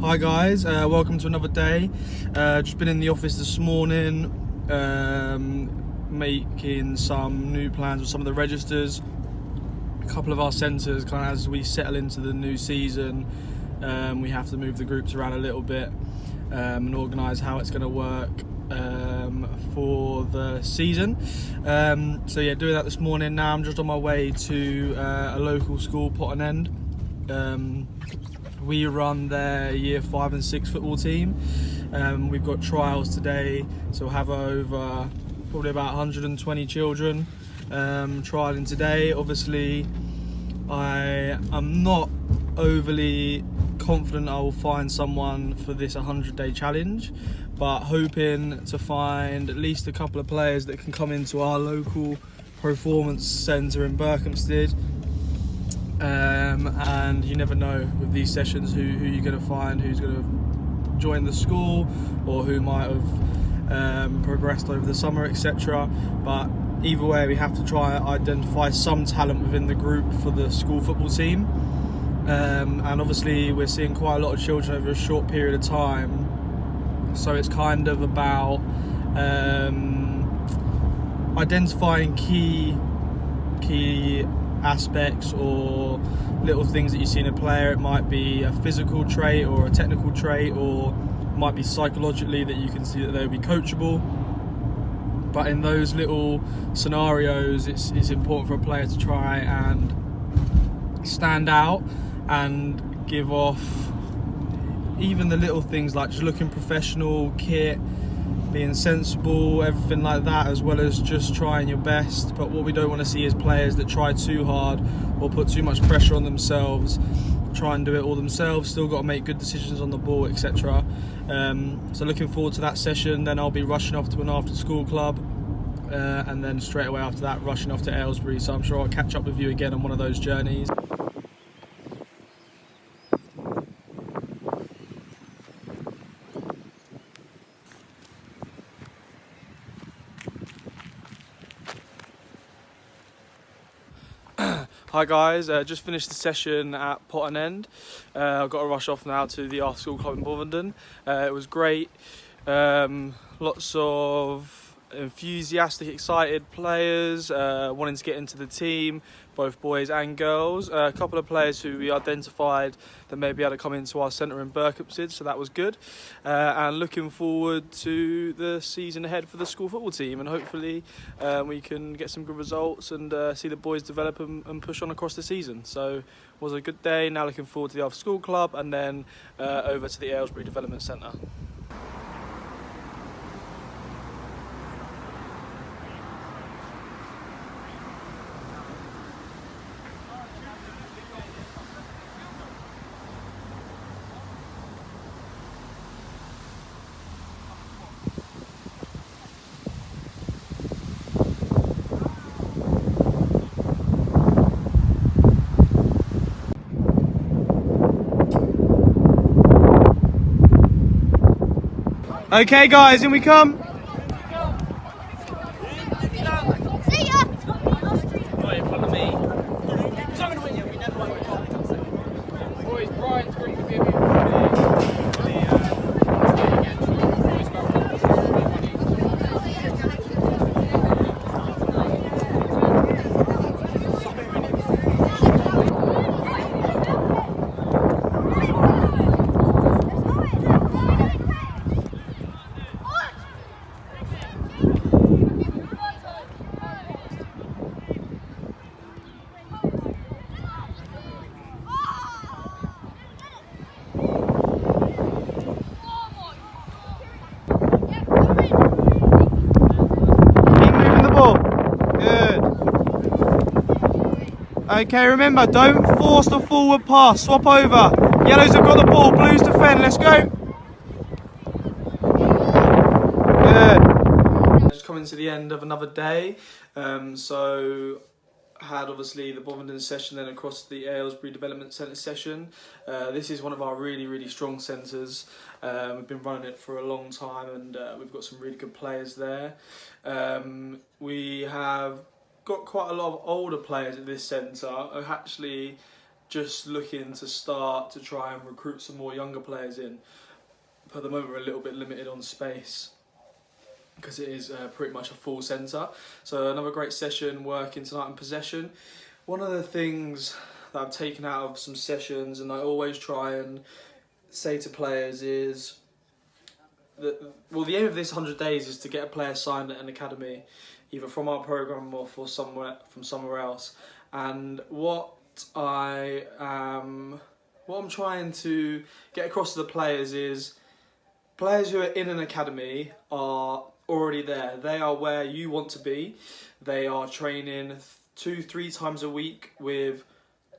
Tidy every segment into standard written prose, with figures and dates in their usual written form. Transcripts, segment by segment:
Hi guys, welcome to another day. Just been in the office this morning, making some new plans with some of the registers. A couple of our centres, kind of as we settle into the new season, we have to move the groups around a little bit and organise how it's going to work for the season. So yeah, doing that this morning. Now I'm just on my way to a local school, Potton End. We run their year 5 and 6 football team. We've got trials today, so we'll have over probably about 120 children trialing today. Obviously, I am not overly confident I will find someone for this 100-day challenge, but hoping to find at least a couple of players that can come into our local ProFormance centre in Berkhamsted. And you never know with these sessions who you're going to find, who's going to join the school or who might have progressed over the summer, etc. But either way, we have to try and identify some talent within the group for the school football team. And obviously we're seeing quite a lot of children over a short period of time, so it's kind of about identifying key aspects or little things that you see in a player. It might be a physical trait or a technical trait, or it might be psychologically that you can see that they'll be coachable. But in those little scenarios, it's important for a player to try and stand out and give off even the little things like just looking professional, kit, being sensible, everything like that, as well as just trying your best. But what we don't want to see is players that try too hard or put too much pressure on themselves, try and do it all themselves, still got to make good decisions on the ball, etc. So looking forward to that session. Then I'll be rushing off to an after school club, and then straight away after that rushing off to Aylesbury, so I'm sure I'll catch up with you again on one of those journeys. Hi guys, just finished the session at Potton End. I've got to rush off now to the after school club in Bovenden. It was great, lots of enthusiastic, excited players wanting to get into the team, both boys and girls. A couple of players who we identified that may be able to come into our centre in Berkhamsted, so that was good. And looking forward to the season ahead for the school football team, and hopefully we can get some good results and see the boys develop and push on across the season. So it was a good day. Now looking forward to the after school club and then over to the Aylesbury Development Centre. Okay guys, in we come. See ya! Right in front of me. Because I'm going to win you, we never win. Boys, Brian's going to be a bit Okay, remember, don't force the forward pass, swap over. Yellows have got the ball, blues defend, let's go. Good. Just coming to the end of another day. So had obviously the Bovenden session, then across the Aylesbury Development Centre session. This is one of our really strong centres. We've been running it for a long time, and we've got some really good players there. We have got quite a lot of older players at this centre who actually just looking to start to try and recruit some more younger players in. For the moment, we're a little bit limited on space because it is pretty much a full centre. So another great session working tonight in possession. One of the things that I've taken out of some sessions, and I always try and say to players, is that, well, the aim of this 100 days is to get a player signed at an academy, either from our programme or from somewhere else. And what I'm trying to get across to the players is, players who are in an academy are already there. They are where you want to be. They are training 2-3 times a week with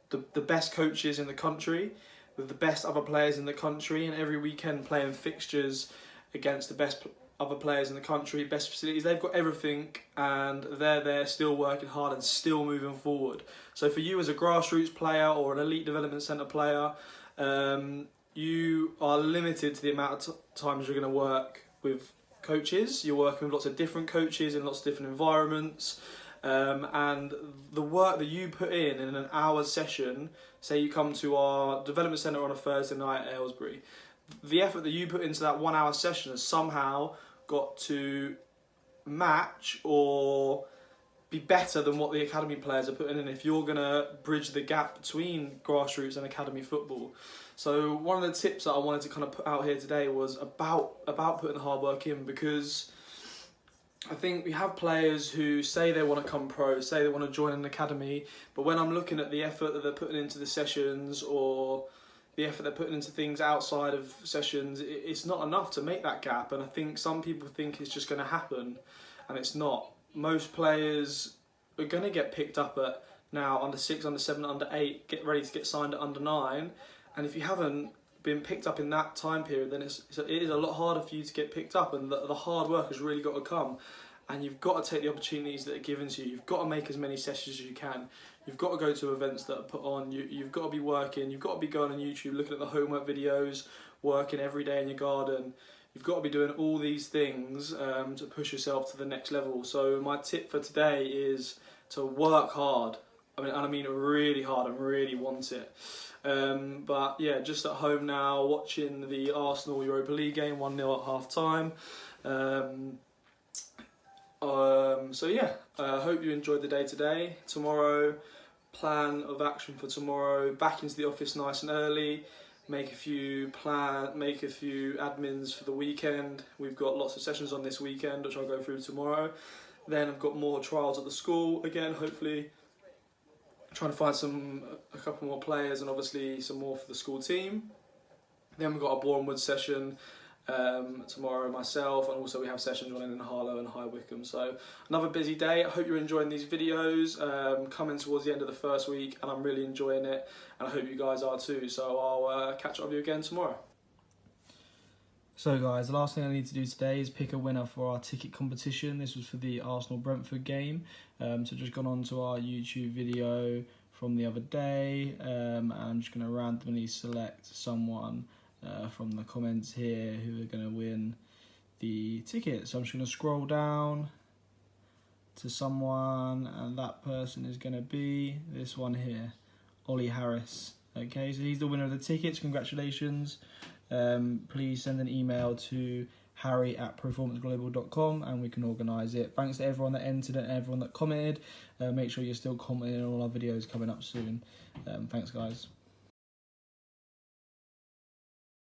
the best coaches in the country, with the best other players in the country, and every weekend playing fixtures against the best other players in the country, best facilities. They've got everything, and they're there still working hard and still moving forward. So for you as a grassroots player or an elite development centre player, you are limited to the amount of times you're going to work with coaches. You're working with lots of different coaches in lots of different environments, and the work that you put in an hour session, say you come to our development centre on a Thursday night at Aylesbury, the effort that you put into that 1 hour session has somehow got to match or be better than what the academy players are putting in if you're going to bridge the gap between grassroots and academy football. So one of the tips that I wanted to kind of put out here today was about putting the hard work in, because I think we have players who say they want to come pro, say they want to join an academy, but when I'm looking at the effort that they're putting into the sessions or the effort they're putting into things outside of sessions, it's not enough to make that gap. And I think some people think it's just going to happen, and it's not. Most players are going to get picked up at now under 6, under 7, under 8, get ready to get signed at under 9. And if you haven't been picked up in that time period, then it is a lot harder for you to get picked up, and the hard work has really got to come. And you've got to take the opportunities that are given to you. You've got to make as many sessions as you can. You've got to go to events that are put on. You've got to be working. You've got to be going on YouTube, looking at the homework videos, working every day in your garden. You've got to be doing all these things to push yourself to the next level. So my tip for today is to work hard. I mean really hard, and really want it. But yeah, just at home now, watching the Arsenal Europa League game, 1-0 at half time. So yeah, I hope you enjoyed the day today. Tomorrow, plan of action for tomorrow: back into the office nice and early, make a few admins for the weekend. We've got lots of sessions on this weekend, which I'll go through tomorrow. Then I've got more trials at the school again, hopefully trying to find a couple more players, and obviously some more for the school team. Then we've got a Bournemouth session tomorrow myself, and also we have sessions running in Harlow and High Wycombe. So another busy day. I hope you're enjoying these videos, coming towards the end of the first week, and I'm really enjoying it, and I hope you guys are too. So I'll catch up with you again tomorrow. So guys, the last thing I need to do today is pick a winner for our ticket competition. This was for the Arsenal-Brentford game. So just gone on to our YouTube video from the other day, and I'm just going to randomly select someone from the comments here who are going to win the ticket. So I'm just going to scroll down to someone, and that person is going to be this one here, Ollie Harris. Okay, so he's the winner of the tickets. Congratulations. Please send an email to harry@proformanceglobal.com and we can organise it. Thanks to everyone that entered and everyone that commented. Make sure you're still commenting on all our videos coming up soon. Thanks guys.